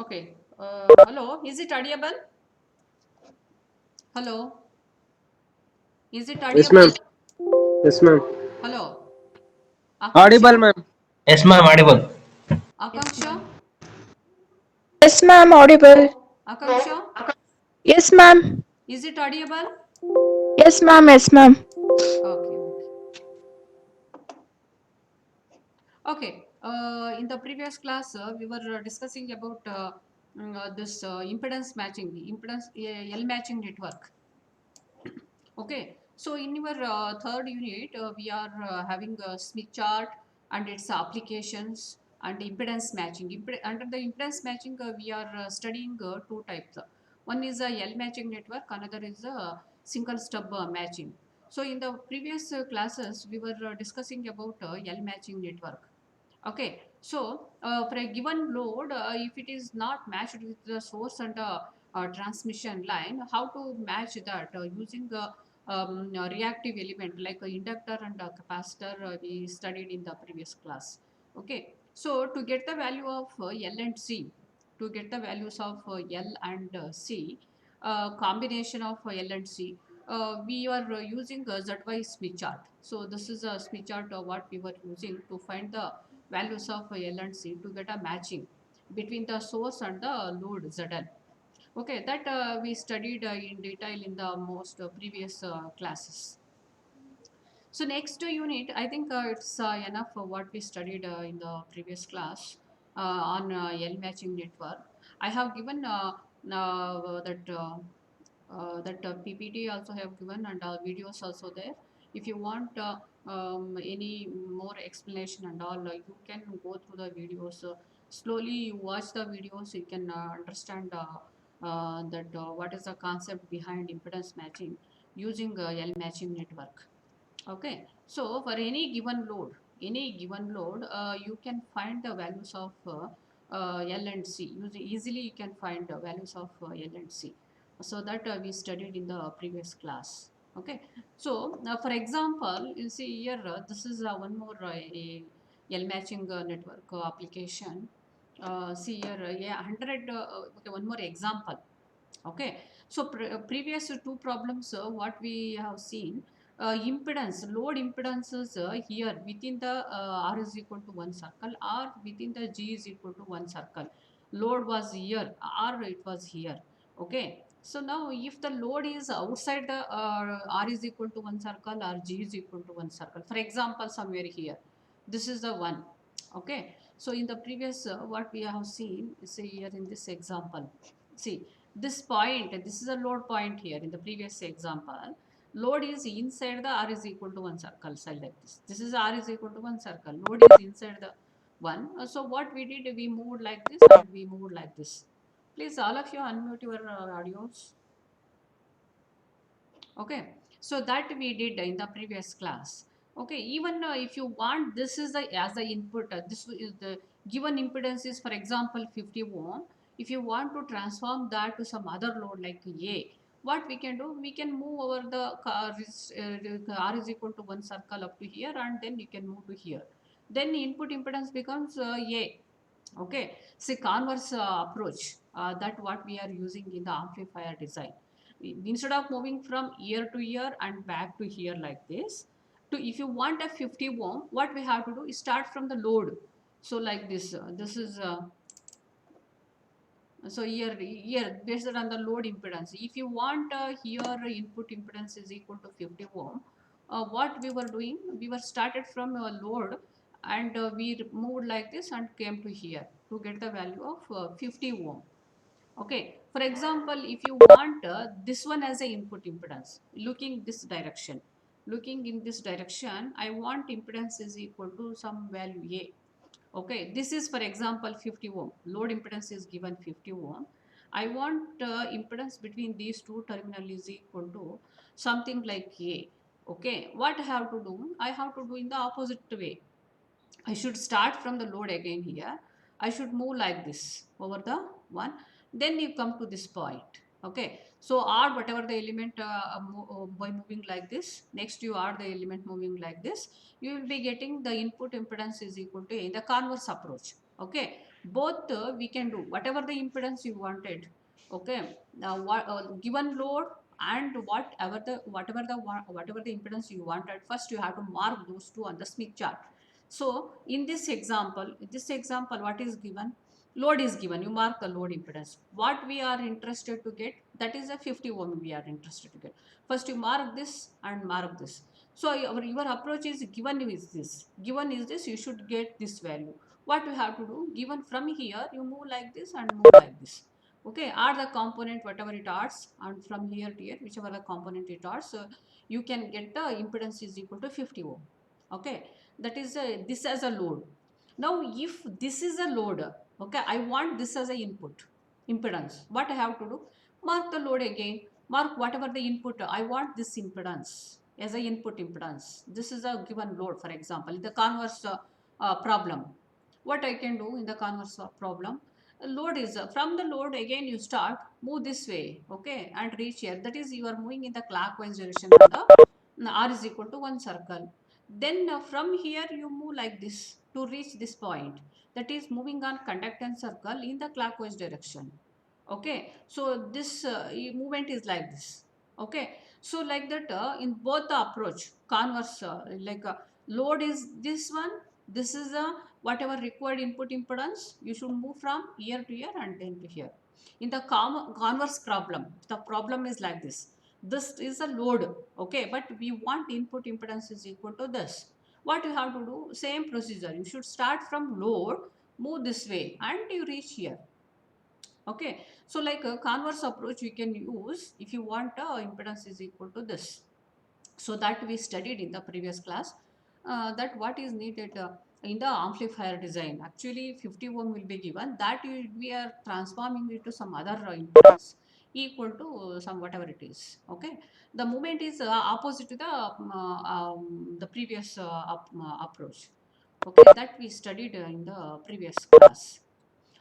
Okay. Hello. Is it audible? Hello. Is it Yes, ma'am. audible? Yes, ma'am. Hello. Audible, Akanksha. ma'am. Yes, ma'am, audible. Yes, Akanksha. ma'am. Yes, ma'am. Audible. Akanksha. Yes, ma'am. Is it audible? Yes, ma'am. Yes, ma'am. Okay. Okay. In the previous class, we were discussing about this impedance matching, impedance L matching network. Okay. So in your third unit, we are having a Smith chart and its applications and impedance matching. Under the impedance matching, we are studying two types. One is a L matching network, another is a single stub matching. So in the previous classes, we were discussing about L matching network. Okay, so for a given load, if it is not matched with the source and transmission line, how to match that using a reactive element like a inductor and a capacitor we studied in the previous class. Okay, so to get the value of L and C, to get the values of L and C, combination of L and C, we are using a ZY Smith chart. So this is a Smith chart what we were using to find the values of L and C to get a matching between the source and the load ZL. Okay, that we studied in detail in the most previous classes. So next unit, I think it's enough for what we studied in the previous class on L matching network. I have given that PPT also have given and videos also there. If you want any more explanation and all, you can go through the videos. Slowly you watch the videos, you can understand that what is the concept behind impedance matching using L matching network. Okay, so for any given load, you can find the values of L and C. Easily you can find the values of L and C. So that we studied in the previous class. Okay, so for example, you see here, this is one more L matching network application. See here, yeah, 100, okay, one more example. Okay, so previous two problems, what we have seen, load impedances here within the R is equal to one circle or within the G is equal to one circle. Load was here or it was here. Okay, so now if the load is outside the R is equal to one circle or G is equal to one circle, for example, somewhere here, this is the one. Okay, so in the previous, what we have seen, say here in this example, see this point, this is a load point here in the previous example. Load is inside the R is equal to one circle, so like this. This is R is equal to one circle. Load is inside the one. So what we did, we moved like this and we moved like this. Please, all of you unmute your audios. Okay, so that we did in the previous class. Okay, even if you want, this is the as the input, this is the given impedance is, for example, 50 ohm. If you want to transform that to some other load like A, what we can do, we can move over the R is equal to one circle up to here and then you can move to here, then the input impedance becomes A. Okay, see converse approach, that what we are using in the amplifier design. Instead of moving from ear to ear and back to here like this, to if you want a 50 ohm, what we have to do is start from the load. So like this, this is so here based on the load impedance, if you want here input impedance is equal to 50 ohm, what we were doing, we were started from a load and we moved like this and came to here to get the value of 50 ohm. Okay, for example, if you want this one as a input impedance, looking this direction, looking in this direction, I want impedance is equal to some value A. Okay, this is for example 50 ohm. Load impedance is given 50 ohm. I want impedance between these two terminal is equal to something like A. Okay, what I have to do? I have to do in the opposite way. I should start from the load again here. I should move like this over the one. Then you come to this point. Okay. So add whatever the element by moving like this. Next you add the element moving like this. You will be getting the input impedance is equal to A in the converse approach. Okay. both we can do whatever the impedance you wanted. Okay, now what given load and whatever the impedance you wanted, first you have to mark those two on the Smith chart. So in this example, what is given? Load is given, you mark the load impedance. What we are interested to get, that is a 50 ohm we are interested to get. First you mark this and mark this. So your approach is given is this, you should get this value. What you have to do, given from here, you move like this and move like this. Okay, add the component whatever it adds, and from here to here, whichever the component it adds, you can get the impedance is equal to 50 ohm. Okay, that is this as a load. Now if this is a load, okay, I want this as a input impedance. What I have to do, mark the load again, mark whatever the input, I want this impedance as a input impedance. This is a given load. For example, the converse problem, what I can do in the converse problem, load is from the load again you start move this way, okay, and reach here. That is you are moving in the clockwise direction on the r is equal to one circle. Then from here you move like this to reach this point. That is moving on conductance circle in the clockwise direction. Okay, so this movement is like this. Okay, so like that in both the approach, converse load is this one. This is a whatever required input impedance. You should move from here to here and then to here. In the converse problem, the problem is like this. This is a load, okay, but we want input impedance is equal to this. What you have to do, same procedure. You should start from load, move this way, and you reach here. Okay, so like a converse approach we can use if you want impedance is equal to this. So that we studied in the previous class, that what is needed in the amplifier design. Actually 50 ohm will be given, that we are transforming it to some other impedance equal to some whatever it is. Okay, the movement is opposite to the previous approach. Okay, that we studied in the previous class.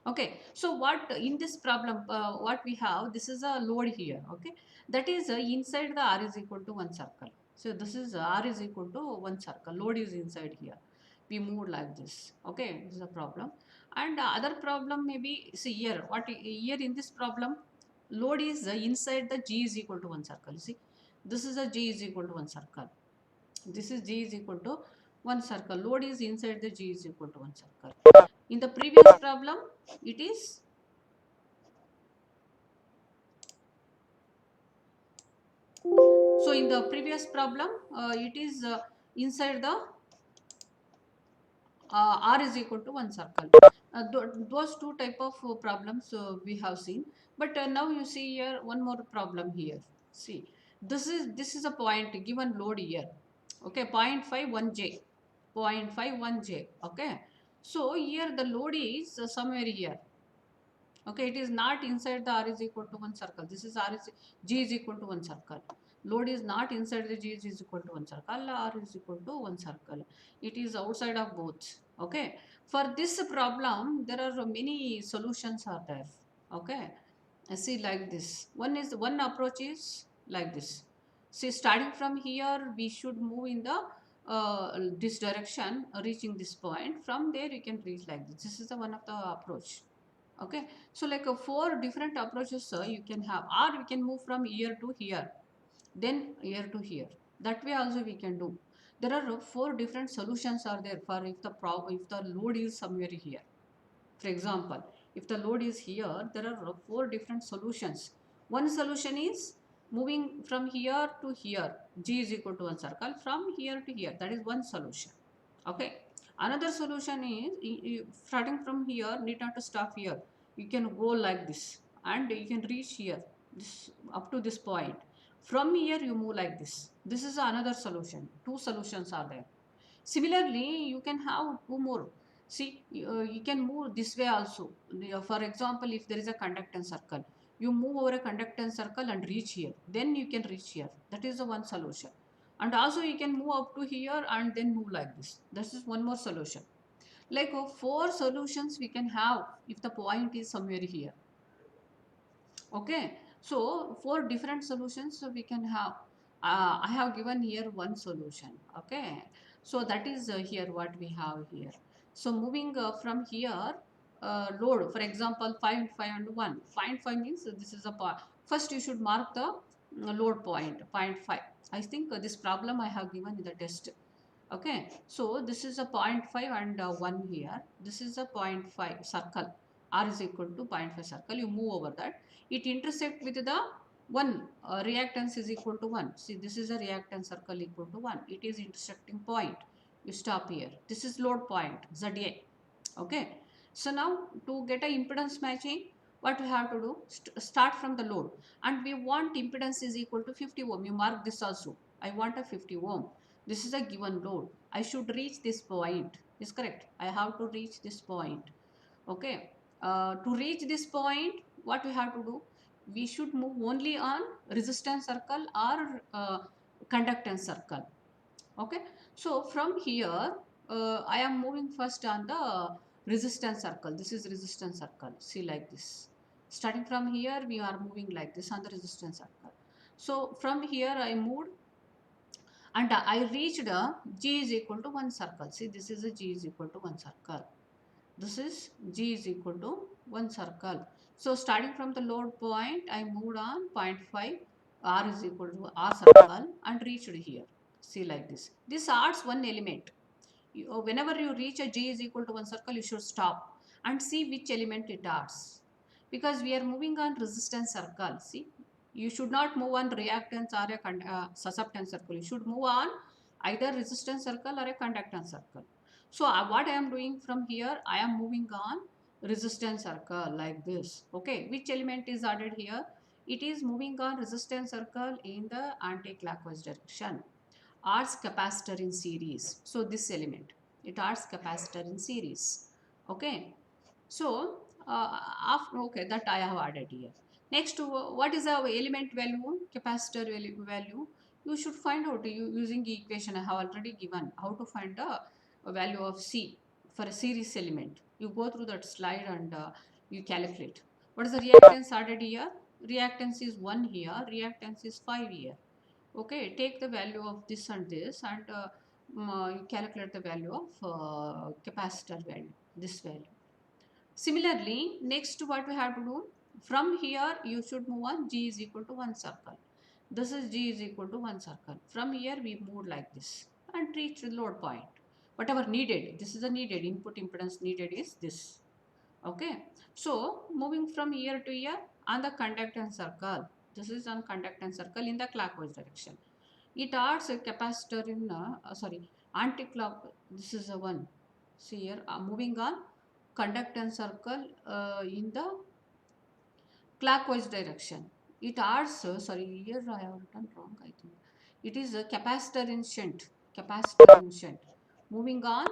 Okay, so what in this problem, what we have, this is a load here. Okay, that is inside the r is equal to one circle. So this is r is equal to one circle, load is inside here, we move like this. Okay, this is a problem. And other problem maybe, see here, what here in this problem, load is inside the g is equal to one circle. See, this is a g is equal to one circle, this is g is equal to one circle, load is inside the g is equal to one circle. In the previous problem, it is so in the previous problem, it is inside the r is equal to one circle. Those two type of problems we have seen. But now you see here one more problem here. See, this is a point given load here. Okay, 0.51j, 0.51j. Okay, so here the load is somewhere here. Okay, it is not inside the r is equal to one circle. This is g is equal to one circle. Load is not inside the g is equal to one circle, r is equal to one circle. It is outside of both. Okay, for this problem there are many solutions are there. Okay, I see like this. One approach is like this. See, starting from here we should move in the this direction, reaching this point. From there you can reach like this. This is the one of the approach. Okay, so like four different approaches you can have, or we can move from here to here, then here to here. That way also we can do. There are four different solutions are there for if the load is somewhere here. For example, if the load is here, there are four different solutions. One solution is moving from here to here, g is equal to one circle, from here to here. That is one solution. Okay, another solution is starting from here, need not to stop here. You can go like this and you can reach here, this up to this point. From here you move like this. This is another solution. Two solutions are there. Similarly, you can have two more. See, you can move this way also. For example, if there is a conductance circle, you move over a conductance circle and reach here. Then you can reach here. That is the one solution. And also you can move up to here and then move like this. This is one more solution. Like four solutions we can have if the point is somewhere here. Okay, so four different solutions so we can have. I have given here one solution. Okay, so that is here what we have here. So moving from here, load. For example, find 5 and 1. Find 5 means this is a point. First you should mark the load point 0.5. I think this problem I have given in the test. Okay, so this is a 0.5 and 1 here. This is a 0.5 circle. R is equal to 0.5 circle. You move over that. It intersect with the 1. Reactance is equal to 1. See, this is a reactance circle equal to 1. It is intersecting point. You stop here. This is load point, ZA. Okay, so now to get a impedance matching, what we have to do, start from the load, and we want impedance is equal to 50 ohm. You mark this also. I want a 50 ohm. This is a given load. I should reach this point. Is correct. I have to reach this point. Okay, to reach this point, what we have to do, we should move only on resistance circle or conductance circle. Okay, so from here I am moving first on the resistance circle. This is resistance circle. See, like this. Starting from here we are moving like this on the resistance circle. So from here I moved and I reached G is equal to 1 circle. See, this is a G is equal to 1 circle. This is G is equal to 1 circle. So starting from the load point, I moved on 0.5, R is equal to R circle and reached here. See, like this. This adds one element. Whenever you reach a G is equal to 1 circle, you should stop and see which element it adds. Because we are moving on resistance circle. See, you should not move on reactance or a susceptance circle. You should move on either resistance circle or a conductance circle. So what I am doing from here, I am moving on resistance circle like this. Okay, which element is added here? It is moving on resistance circle in the anti-clockwise direction. Adds capacitor in series. So this element, it adds capacitor in series. Okay, so after, okay, that I have added here. Next, what is our element value, capacitor value? You should find out using the equation I have already given how to find the value of C for a series element. You go through that slide and you calculate. What is the reactance added here? Reactance is 1 here, reactance is 5 here. Okay, take the value of this and this and you calculate the value of capacitor value, this value. Similarly, next what we have to do, from here you should move on G is equal to 1 circle. This is G is equal to 1 circle. From here we move like this and reach the load point. Whatever needed, this is the needed input impedance needed is this. Okay, so moving from here to here on the conductance circle. This is on conductance circle in the clockwise direction. It adds a capacitor in anti-clock. This is the one. See here, moving on conductance circle in the clockwise direction. It adds here I have written wrong, I think. It is a capacitor in shunt. Capacitor in shunt. Moving on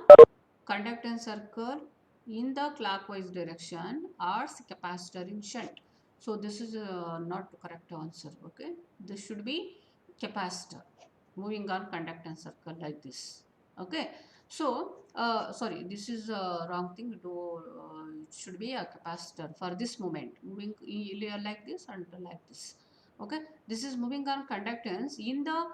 conductance circle in the clockwise direction adds capacitor in shunt. So this is not the correct answer. Okay, this should be capacitor. Moving on conductance circle like this. Okay, so this is a wrong thing. It should be a capacitor for this moment. Moving like this and like this. Okay, this is moving on conductance in the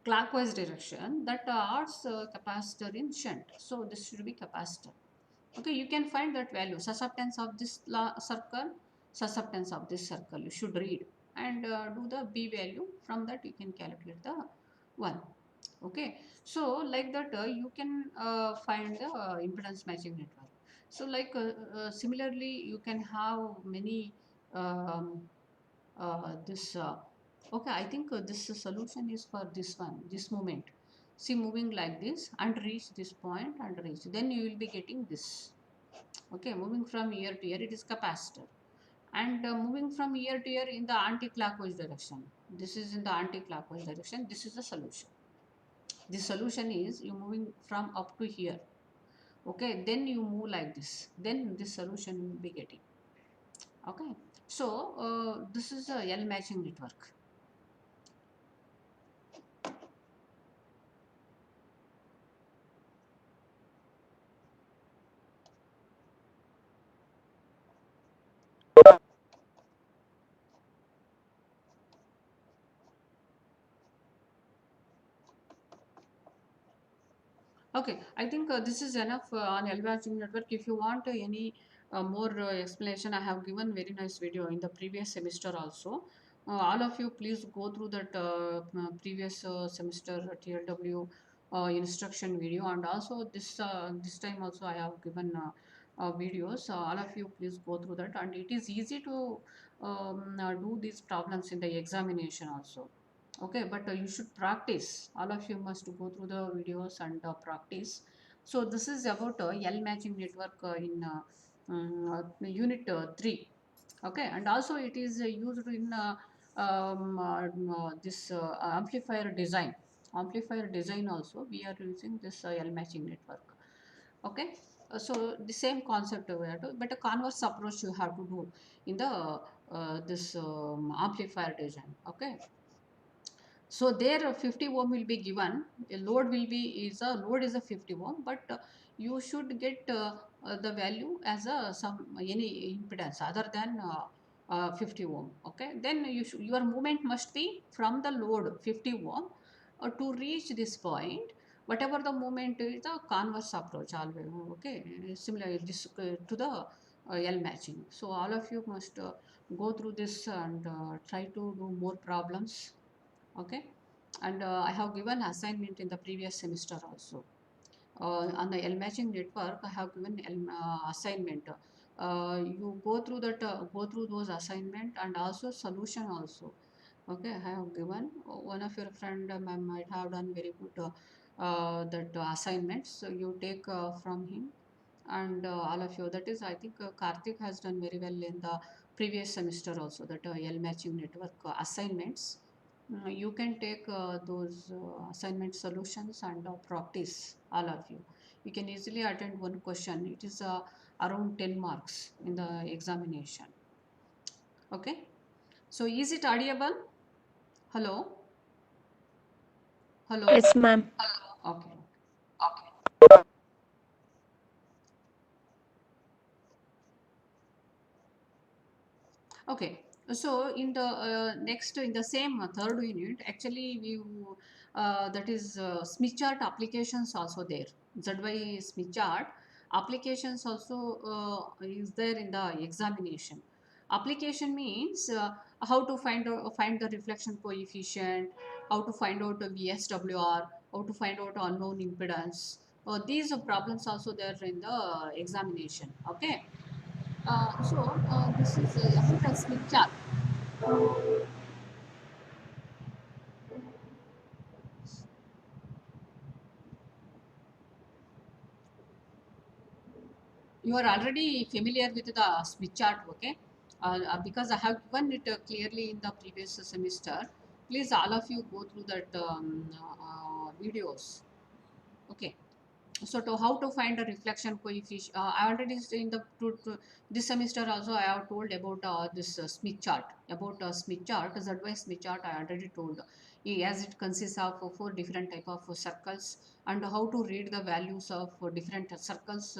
clockwise direction that adds capacitor in shunt. So this should be capacitor. Okay, you can find that value, susceptance of this circle, susceptance of this circle. You should read and do the B value. From that you can calculate the one. Okay, so like that you can find the impedance matching network. So like similarly you can have many um, this okay, I think this solution is for this one, this moment. See, moving like this and reach this point and reach, then you will be getting this. Okay, moving from here to here, it is capacitor, and moving from here to here in the anti-clockwise direction. This is in the anti-clockwise direction. This is the solution. The solution is you moving from up to here. Okay, then you move like this, then this solution you will be getting. Okay, so this is a L matching network. Okay, I think this is enough on L matching network. If you want any more explanation. I have given very nice video in the previous semester also. All of you please go through that previous semester TLW instruction video, and also this time also I have given videos. All of you please go through that, and it is easy to do these problems in the examination also. Okay, but you should practice. All of you must go through the videos and practice. So this is about L matching network in unit 3. Okay, and also it is used in this amplifier design also we are using this L matching network. Okay, so the same concept we have to, but a converse approach you have to do in the this amplifier design. Okay, so there 50 ohm will be given. A load will be is a load is a 50 ohm, but you should get the value as a some any impedance other than 50 ohm. Okay, then your movement must be from the load 50 ohm to reach this point. Whatever the movement is the converse approach always. Okay, similar this to the L matching. So all of you must go through this and try to do more problems. Okay, and I have given assignment in the previous semester also. On the L matching network I have given assignment. You go through those assignment and also solution also. Okay, I have given one of your friend might have done very good that assignments, so you take from him, and all of you, that is I think Karthik has done very well in the previous semester also, that L matching network assignments. You can take those assignment solutions and practice, all of you. You can easily attend one question. It is around 10 marks in the examination. Okay, so is it audible? Hello? Hello? Yes, ma'am. Okay. Okay, so in the next, in the same third unit, actually we that is Smith chart applications also there. ZY Smith chart applications also is there in the examination. Application means how to find the reflection coefficient, how to find out the VSWR, how to find out unknown impedance. These problems also there in the examination. Okay. This is about a Smith chart. You are already familiar with the Smith chart, okay? Because I have given it clearly in the previous semester. Please, all of you go through that videos, okay? So to how to find a reflection coefficient, I already in the this semester also I have told about this Smith chart. About Smith chart, ZY Smith chart I already told. As it consists of four different type of circles, and how to read the values of different circles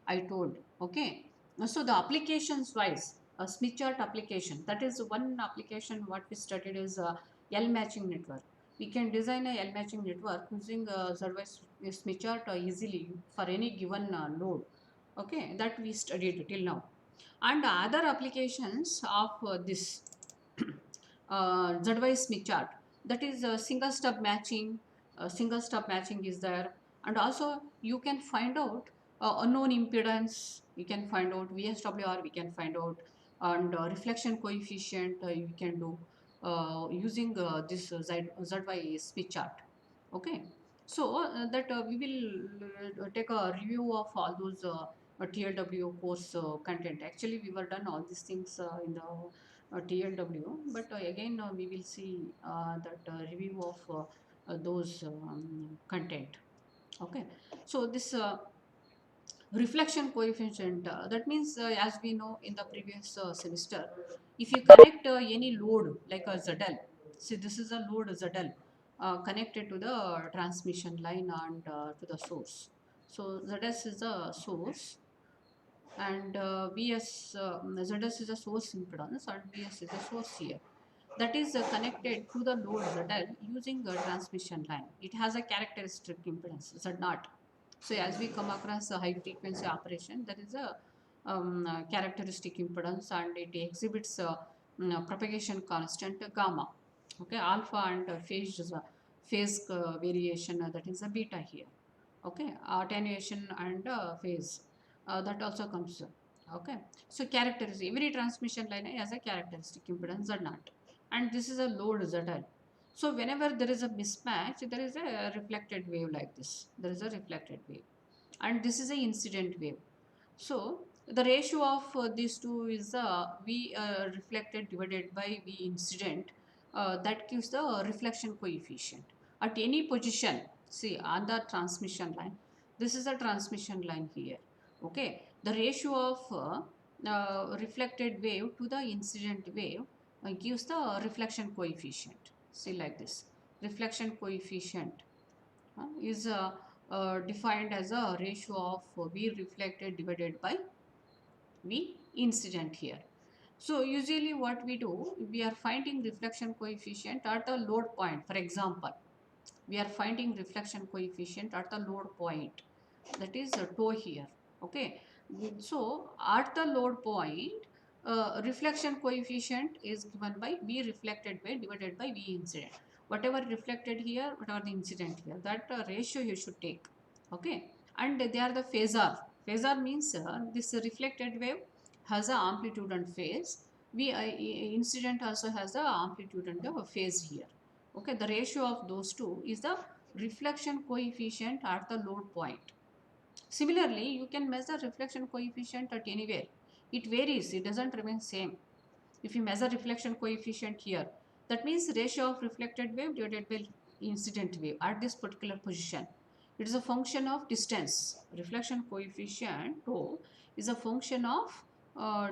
I told. Okay, so the applications wise, Smith chart application, that is one application what we studied is L matching network. We can design a L matching network using Smith chart easily for any given load. Okay, that we studied till now. And other applications of this ZY Smith chart, that is single stub matching. Single stub matching is there, and also you can find out unknown impedance. You can find out VSWR. We can find out, and reflection coefficient. You can do using this ZY Smith chart. Okay, so that we will take a review of all those TLW course content. Actually, we were done all these things in the TLW, but again we will see that review of those content. Okay, so this reflection coefficient, that means as we know in the previous semester, if you connect any load like a ZL, see this is a load ZL connected to the transmission line and to the source. So ZS is a source, and ZS is a source impedance, and VS is a source here. That is connected to the load ZL using a transmission line. It has a characteristic impedance Z0. So as we come across a high frequency operation, there is a characteristic impedance, and it exhibits propagation constant gamma. Okay, alpha and phase variation, that is a beta here. Okay, attenuation and phase, that also comes. Okay, so characteristic, every transmission line has a characteristic impedance Z0, and this is a load ZL. So whenever there is a mismatch, there is a reflected wave like this. There is a reflected wave, and this is a incident wave. So the ratio of these two is V reflected divided by V incident. That gives the reflection coefficient at any position. See, on the transmission line, this is a transmission line here. Okay, the ratio of reflected wave to the incident wave gives the reflection coefficient. See, like this, reflection coefficient is defined as a ratio of V reflected divided by V incident here. So usually what we do, we are finding reflection coefficient at the load point. For example, we are finding reflection coefficient at the load point, that is a toe here. Okay, so at the load point, reflection coefficient is given by V reflected by divided by V incident. Whatever reflected here, whatever the incident here, that ratio you should take. Okay, and they are the phasor. Phasor means this reflected wave has a amplitude and phase. V incident also has a amplitude and a phase here. Okay, the ratio of those two is the reflection coefficient at the load point. Similarly, you can measure reflection coefficient at anywhere. It varies, it doesn't remain same. If you measure reflection coefficient here, that means ratio of reflected wave divided by incident wave at this particular position. It is a function of distance. Reflection coefficient rho is a function of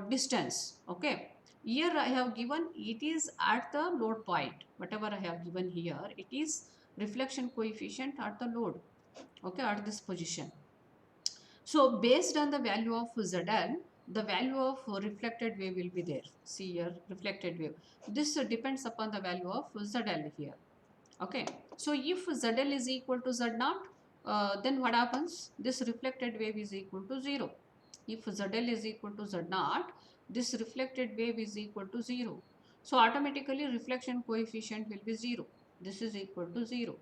distance. Okay. Here I have given it is at the load point. Whatever I have given here, it is reflection coefficient at the load. Okay, at this position. So based on the value of ZL, the value of reflected wave will be there. See here, reflected wave. This depends upon the value of ZL here. Okay. So if ZL is equal to Z0, then what happens? This reflected wave is equal to 0. If ZL is equal to Z0, this reflected wave is equal to 0. So automatically reflection coefficient will be 0. This is equal to 0.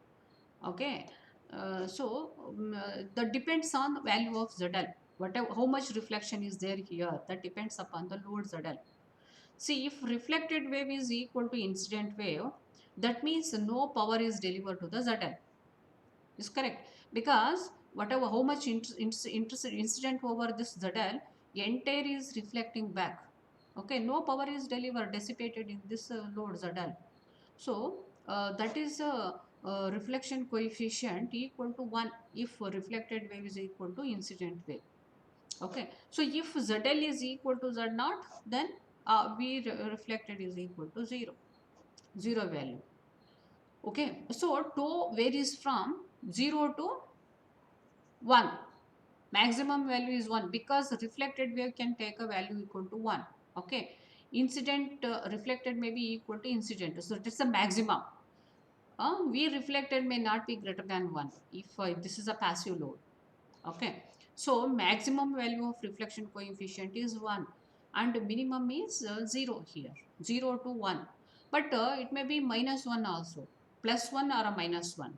Okay. That depends on the value of ZL. Whatever, how much reflection is there here, that depends upon the load ZL. See, if reflected wave is equal to incident wave, that means no power is delivered to the ZL. Is correct, because whatever how much incident over this ZL, entire is reflecting back. Okay, no power is delivered, dissipated in this load ZL. So that is a reflection coefficient equal to 1 if reflected wave is equal to incident wave. Okay, so if ZL is equal to Z0, then V reflected is equal to 0, 0 value. Okay, so tau varies from 0 to 1. Maximum value is 1 because reflected wave can take a value equal to 1. Okay, incident reflected may be equal to incident, so it is a maximum. V reflected may not be greater than 1 if this is a passive load. Okay, so maximum value of reflection coefficient is 1 and minimum is 0 here, 0 to 1, but it may be minus 1 also, plus 1 or a minus 1.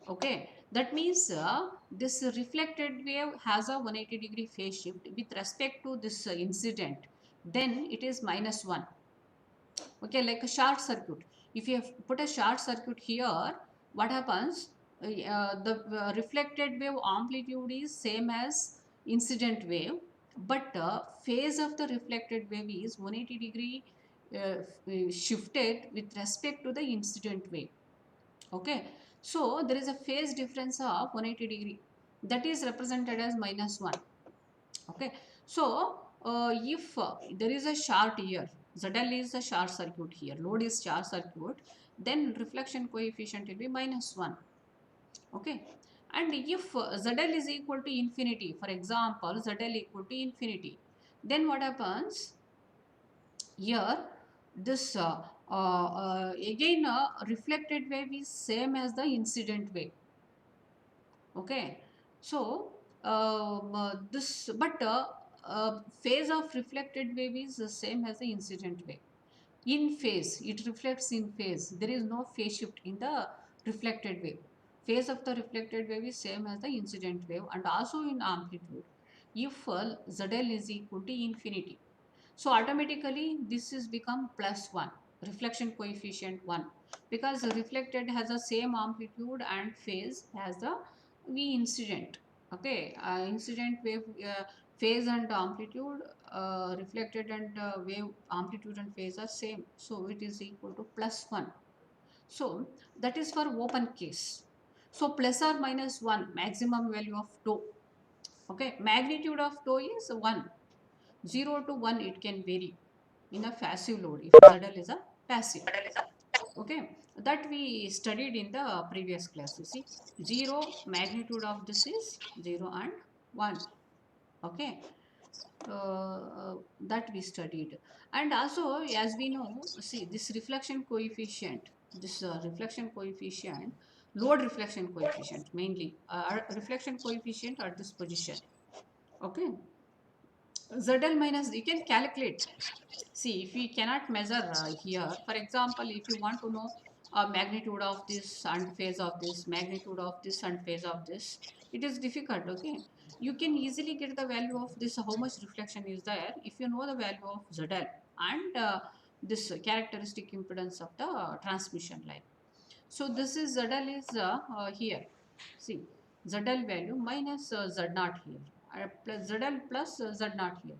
Okay, that means this reflected wave has a 180-degree phase shift with respect to this incident, then it is minus 1. Okay, like a short circuit. If you have put a short circuit here, what happens? The reflected wave amplitude is same as incident wave, but phase of the reflected wave is 180-degree shifted with respect to the incident wave. Okay, so there is a phase difference of 180-degree, that is represented as minus 1. Okay, so if there is a short here, ZL is a short circuit here, load is short circuit, then reflection coefficient will be minus 1. Okay, and if ZL is equal to infinity, for example, ZL equal to infinity, then what happens? Here, this again reflected wave is same as the incident wave. Okay, so this but phase of reflected wave is the same as the incident wave. In phase, it reflects in phase. There is no phase shift in the reflected wave. Phase of the reflected wave is same as the incident wave, and also in amplitude. If ZL is equal to infinity, so automatically this is become plus 1, reflection coefficient 1, because the reflected has the same amplitude and phase as the V incident. Okay, incident wave phase and amplitude, reflected and wave amplitude and phase are same, so it is equal to plus 1. So that is for open case. So plus or minus 1 maximum value of tau. Okay, magnitude of tau is 1. 0 to 1 it can vary in a passive load if ZL is a passive. Okay, that we studied in the previous class. You see, 0 magnitude of this is 0 and 1. Okay, that we studied. And also, as we know, see this reflection coefficient, load reflection coefficient mainly, reflection coefficient at this position. Okay, ZL minus, you can calculate. See, if we cannot measure here, for example, if you want to know magnitude of this and phase of this, magnitude of this and phase of this, it is difficult. Okay, you can easily get the value of this, how much reflection is there, if you know the value of ZL and this characteristic impedance of the transmission line. So this is ZL is here. See, ZL value minus Z naught here, plus ZL plus Z naught here.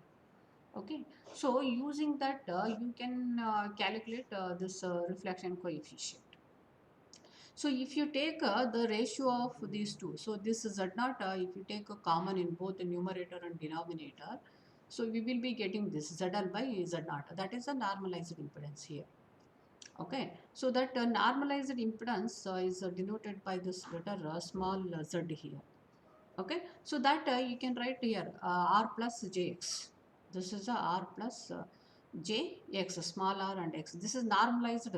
Okay, so using that you can calculate this reflection coefficient. So if you take the ratio of these two, so this z naught, if you take a common in both the numerator and denominator, so we will be getting this ZL by Z naught. That is a normalized impedance here. Okay, so that normalized impedance is denoted by this letter small z here. Okay, so that you can write here r plus jx. This is a r plus jx, small r and x. This is normalized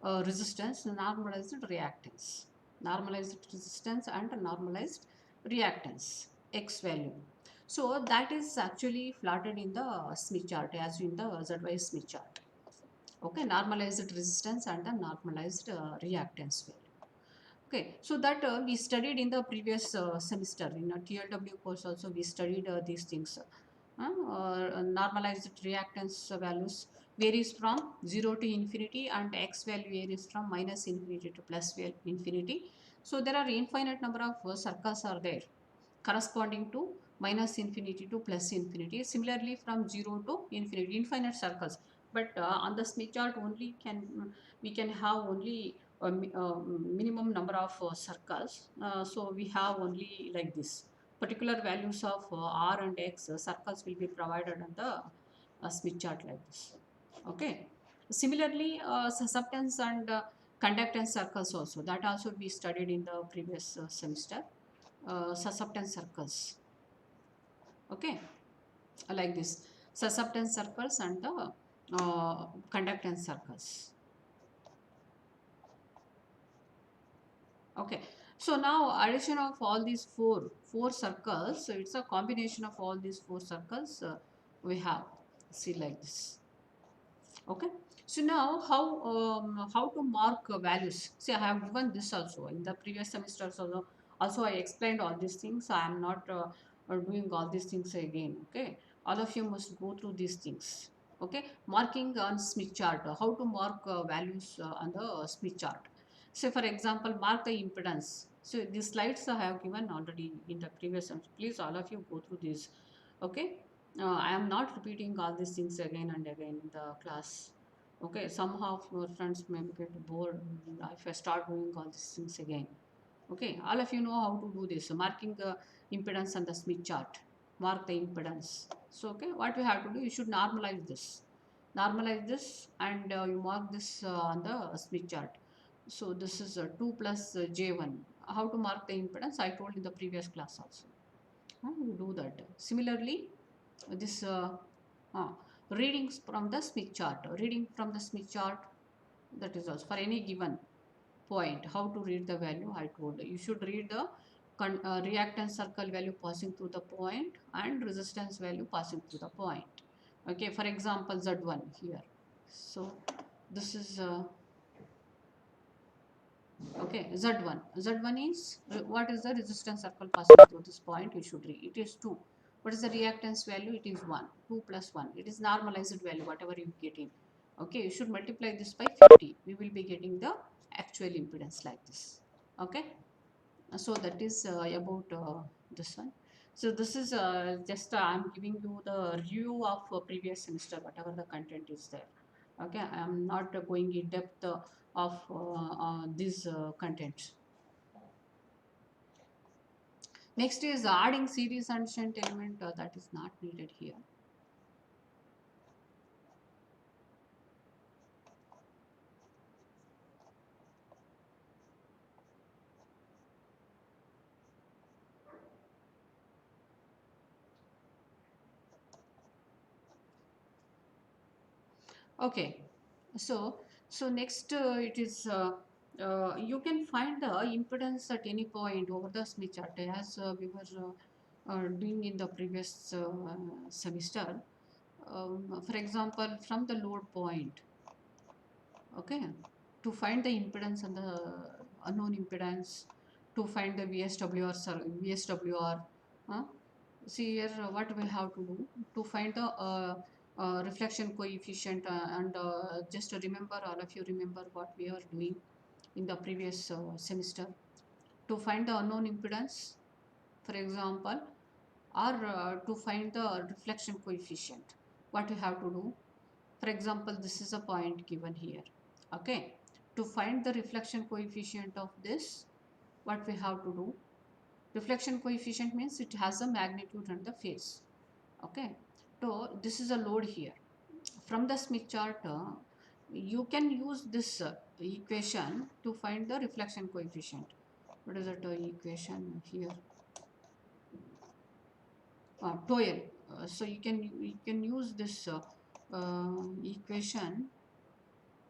resistance, normalized reactance, normalized resistance and normalized reactance, x value. So that is actually plotted in the Smith chart, as in the ZY Smith chart. Okay, normalized resistance and the normalized reactance value. Okay, so that we studied in the previous semester in a TLW course also we studied these things. Normalized reactance values varies from 0 to infinity and x value varies from minus infinity to plus infinity. So there are infinite number of circles are there corresponding to minus infinity to plus infinity. Similarly from 0 to infinity, infinite circles. But on the Smith chart only we can have only minimum number of circles. So we have only like this. Particular values of R and X circles will be provided on the Smith chart like this. Okay. Similarly, susceptance and conductance circles also. That also we studied in the previous semester. Susceptance circles. Okay. Like this. Susceptance circles and the conductance circles. Okay, so now addition of all these four circles, so it's a combination of all these four circles we have. See like this. Okay, so now how to mark values. See, I have given this also in the previous semesters also. Also, I explained all these things. I am not doing all these things again. Okay, all of you must go through these things. Okay, marking on Smith chart. How to mark values on the Smith chart. So, for example, mark the impedance. So, these slides I have given already in the previous semester. Please, all of you go through this. Okay, I am not repeating all these things again and again in the class. Okay, some of your friends may get bored if I start doing all these things again. Okay, all of you know how to do this. Marking the impedance on the Smith chart. Mark the impedance. So, okay, what we have to do, you should normalize this. Normalize this and you mark this on the Smith chart. So, this is 2 plus J1. How to mark the impedance? I told in the previous class also. You do that. Similarly, this uh, readings from the Smith chart. Reading from the Smith chart, that is also for any given point. How to read the value? I told you should read the reactance circle value passing through the point and resistance value passing through the point. Okay, for example, Z1 here. So this is okay, Z1 is what is the resistance circle passing through this point? You should read it is 2. What is the reactance value? It is 1. 2 plus 1, it is normalized value, whatever you get in. Okay, you should multiply this by 50. We will be getting the actual impedance like this. Okay, so that is about this one. So this is just I'm giving you the review of previous semester, whatever the content is there. Okay, I am not going in depth of these contents. Next is adding series and shunt element, that is not needed here. Okay, so next it is you can find the impedance at any point over the Smith chart as we were doing in the previous semester. For example, from the load point, okay, to find the impedance and the unknown impedance, to find the VSWR, VSWR. Uh, see here what we have to do to find the reflection coefficient and just to remember, all of you remember what we are doing in the previous semester. To find the unknown impedance, for example, or to find the reflection coefficient, what we have to do, for example, this is a point given here. Okay, to find the reflection coefficient of this, what we have to do, reflection coefficient means it has a magnitude and the phase. Okay, so this is a load here. From the Smith chart, you can use this equation to find the reflection coefficient. What is that equation here? TOEL. So you can use this equation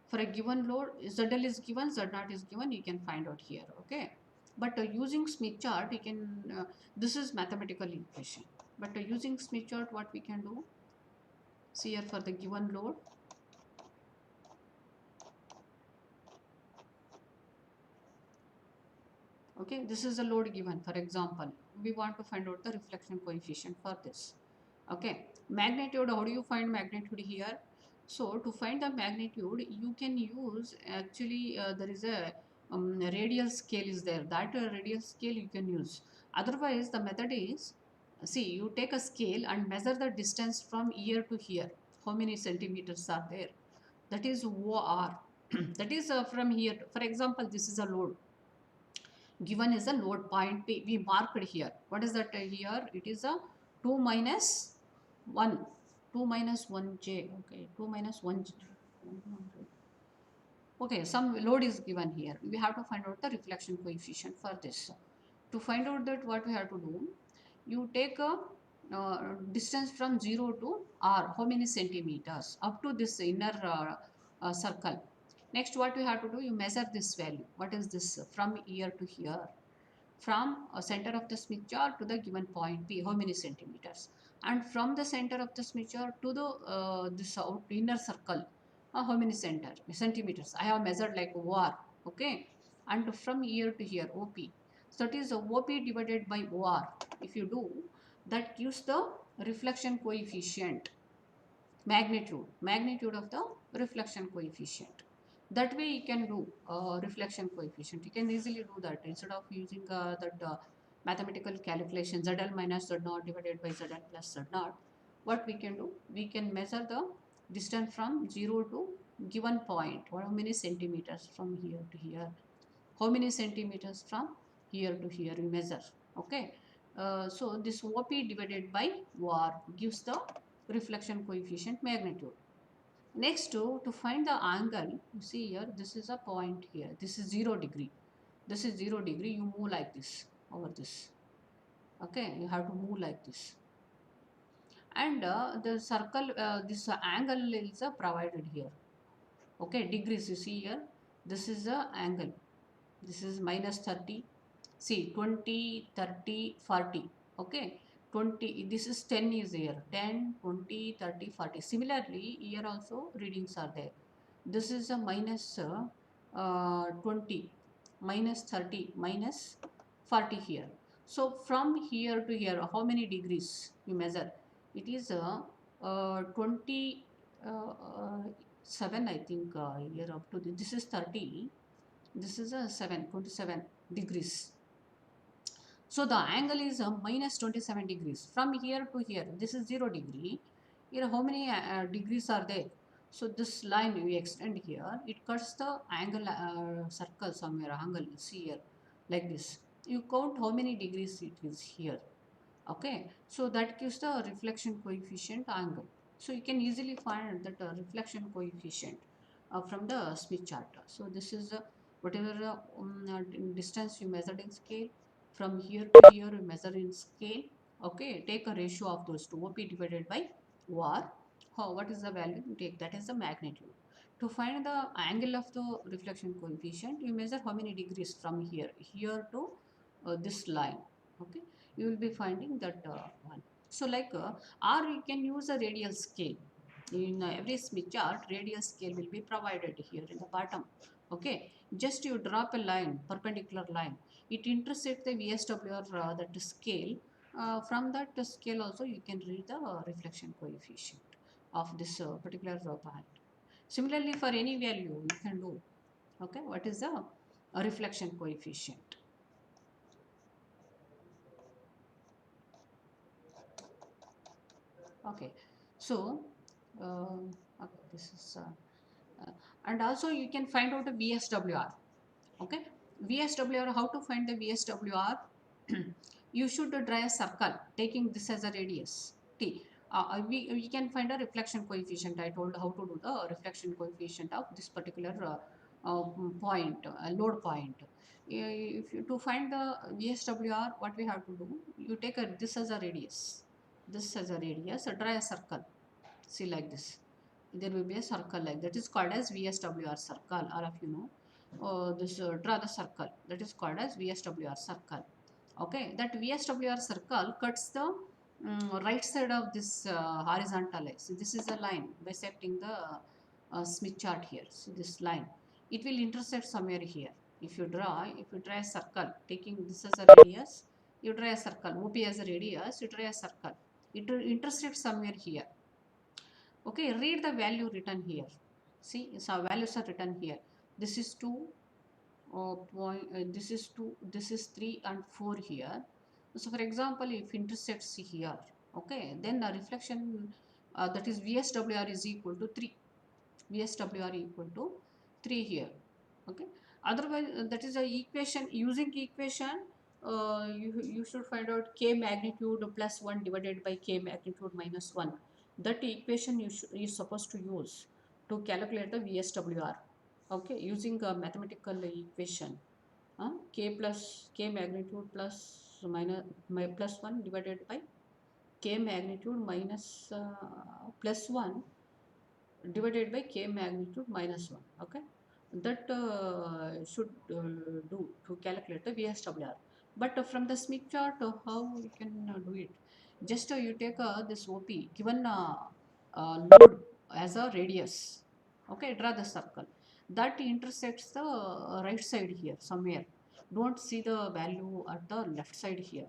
for a given load. ZL is given, Z0 is given. You can find out here. Okay, but using Smith chart, you can. This is mathematical equation. But using Smith chart, what we can do? See here for the given load. Okay, this is a load given. For example, we want to find out the reflection coefficient for this. Okay, magnitude, how do you find magnitude here? So to find the magnitude, you can use actually there is a radial scale is there. That radial scale you can use. Otherwise, the method is, see, you take a scale and measure the distance from here to here. How many centimeters are there? That is OR. That is from here. For example, this is a load. Given is a load point P. We marked here. What is that here? It is a 2 minus 1. 2 minus 1j. Okay, 2 minus 1j. Okay, some load is given here. We have to find out the reflection coefficient for this. To find out that, what we have to do, you take a distance from 0 to r, how many centimeters, up to this inner circle. Next, what we have to do, you measure this value. What is this? From here to here. From a center of the Smith chart to the given point P, how many centimeters? And from the center of the Smith chart to the this inner circle, how many centimeters? I have measured like OR. Okay, and from here to here, OP. So it is OP divided by OR. If you do, that gives the reflection coefficient, magnitude of the reflection coefficient. That way you can do reflection coefficient. You can easily do that instead of using that mathematical calculation ZL minus Z0 divided by ZL plus Z0. What we can do, we can measure the distance from 0 to given point. How many centimeters from here to here? How many centimeters from here to here we measure? Okay, so this OP divided by OR gives the reflection coefficient magnitude. Next, to find the angle, you see here, this is a point here. This is 0 degree. This is 0 degree. You move like this over this. Okay, you have to move like this. And the circle, this angle is provided here. Okay, degrees you see here. This is the angle. This is minus 30. See 20, 30, 40. Okay, 20, this is 10 is here, 10, 20, 30, 40. Similarly, here also readings are there. This is a minus 20, minus 30, minus 40 here. So from here to here, how many degrees you measure? It is 20, 7, I think, here up to this is 30. This is a 27 degrees. So the angle is minus 27 degrees. From here to here, this is 0 degree. Here, how many degrees are there? So this line we extend here, it cuts the angle circle somewhere, angle, see here, like this. You count how many degrees it is here. Okay, so that gives the reflection coefficient angle. So you can easily find that reflection coefficient from the Smith chart. So this is whatever distance you measured in scale, from here to here you measure in scale. Okay, take a ratio of those two, OP divided by OR. What is the value? You take that is the magnitude. To find the angle of the reflection coefficient, you measure how many degrees from here to this line. Okay, you will be finding that one. So like or you can use a radial scale. In every Smith chart, radial scale will be provided here in the bottom. Okay, just you drop a line, perpendicular line, it intersects the VSWR, that scale. From that scale also you can read the reflection coefficient of this particular point. Similarly, for any value you can do. Okay, what is the reflection coefficient? Okay, so okay, this is and also you can find out the VSWR. Okay, VSWR, how to find the VSWR? You should draw a circle taking this as a radius t. We can find a reflection coefficient. I told how to do the reflection coefficient of this particular point, load point. If you, to find the VSWR, what we have to do, you take this as a radius, this as a radius, draw a circle. See, like this, there will be a circle like that is called as VSWR circle. All of you know, this draw the circle, that is called as VSWR circle. Okay, that VSWR circle cuts the right side of this horizontal x. So this is a line bisecting the Smith chart here. So this line, it will intersect somewhere here. If you draw a circle taking this as a radius, you draw a circle, OP as a radius, you draw a circle, it will intersect somewhere here. Okay, read the value written here. See, so values are written here. This is 2, this is 2, this is 3 and 4 here. So for example, if intersects here, okay, then the reflection, that is VSWR is equal to 3. VSWR equal to 3 here. Okay, otherwise that is a equation. Using equation, you should find out k magnitude plus 1 divided by k magnitude minus 1. That equation you supposed to use to calculate the VSWR. Okay, using a mathematical equation, k magnitude plus minus plus 1 divided by k magnitude minus plus 1 divided by k magnitude minus 1. Okay, that should do to calculate the VSWR. But from the Smith chart, how you can do it? Just you take this OP given load as a radius. Okay, draw the circle that intersects the right side here somewhere. Don't see the value at the left side here.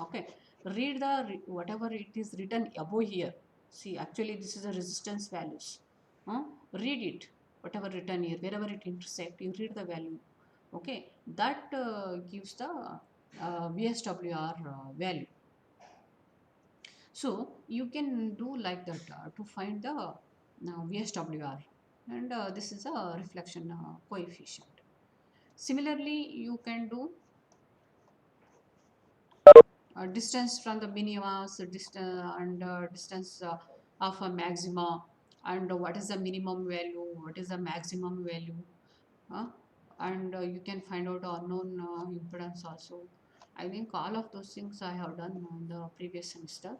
Okay, read the whatever it is written above here. See, actually this is a resistance values. Read it, whatever written here, wherever it intersect, you read the value. Okay, that gives the VSWR value. So you can do like that to find the VSWR, and this is a reflection coefficient. Similarly, you can do distance from the minima, so distance and distance of a maxima, and what is the minimum value, what is the maximum value, uh, and you can find out unknown impedance also. I think all of those things I have done in the previous semester.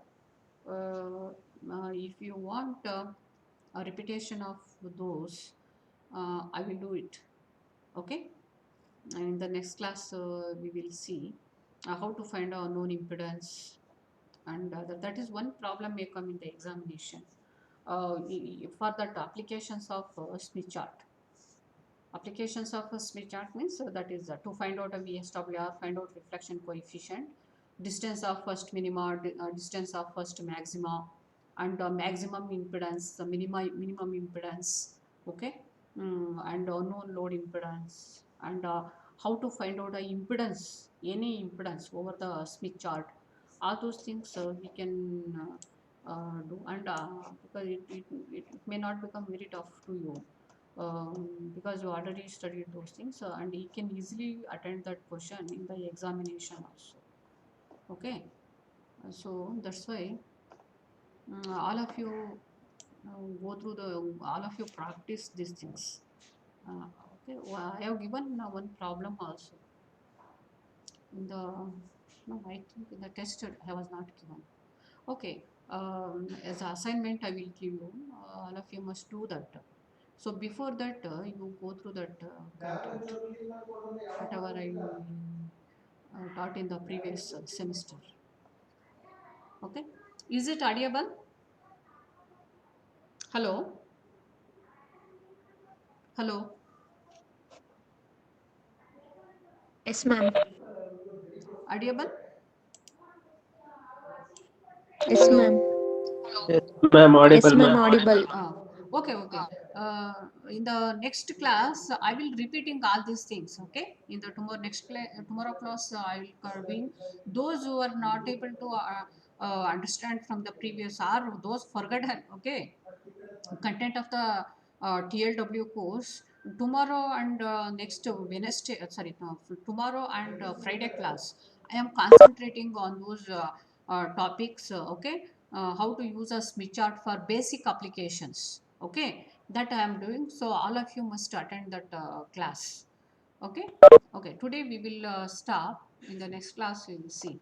If you want a repetition of those, I will do it. Okay. And in the next class, we will see how to find a known impedance, and that is one problem may come in the examination. For that, applications of Smith chart. Applications of a Smith chart means that is to find out a VSWR, find out reflection coefficient, distance of first minima, distance of first maxima, and maximum impedance, the minimum impedance, okay, and unknown load impedance, and how to find out a impedance, any impedance over the Smith chart. All those things we can do, and because it may not become very tough to you, because you already studied those things, and you can easily attend that question in the examination also. Okay, so that's why all of you go through the all of you practice these things. Okay, well, I have given one problem also in the, no, I think in the test I was not given. Okay, as an assignment I will give you. All of you must do that. So before that, you go through that content, whatever I taught in the previous semester. Okay, is it audible? Hello, hello, Yes, ma'am. audible? Yes, Hello. ma'am. Yes, ma'am, Yes, audible, ma'am. ma'am. Audible. Okay, okay. In the next class, I will repeating all these things. Okay. In the tomorrow class, I will covering those who are not able to understand from the previous or those forgotten. Okay, content of the TLW course tomorrow and next Wednesday. Sorry, no, tomorrow and Friday class. I am concentrating on those topics. Okay, how to use a Smith chart for basic applications. Okay, that I am doing. So all of you must attend that class. Okay, okay. Today we will stop. In the next class we will see.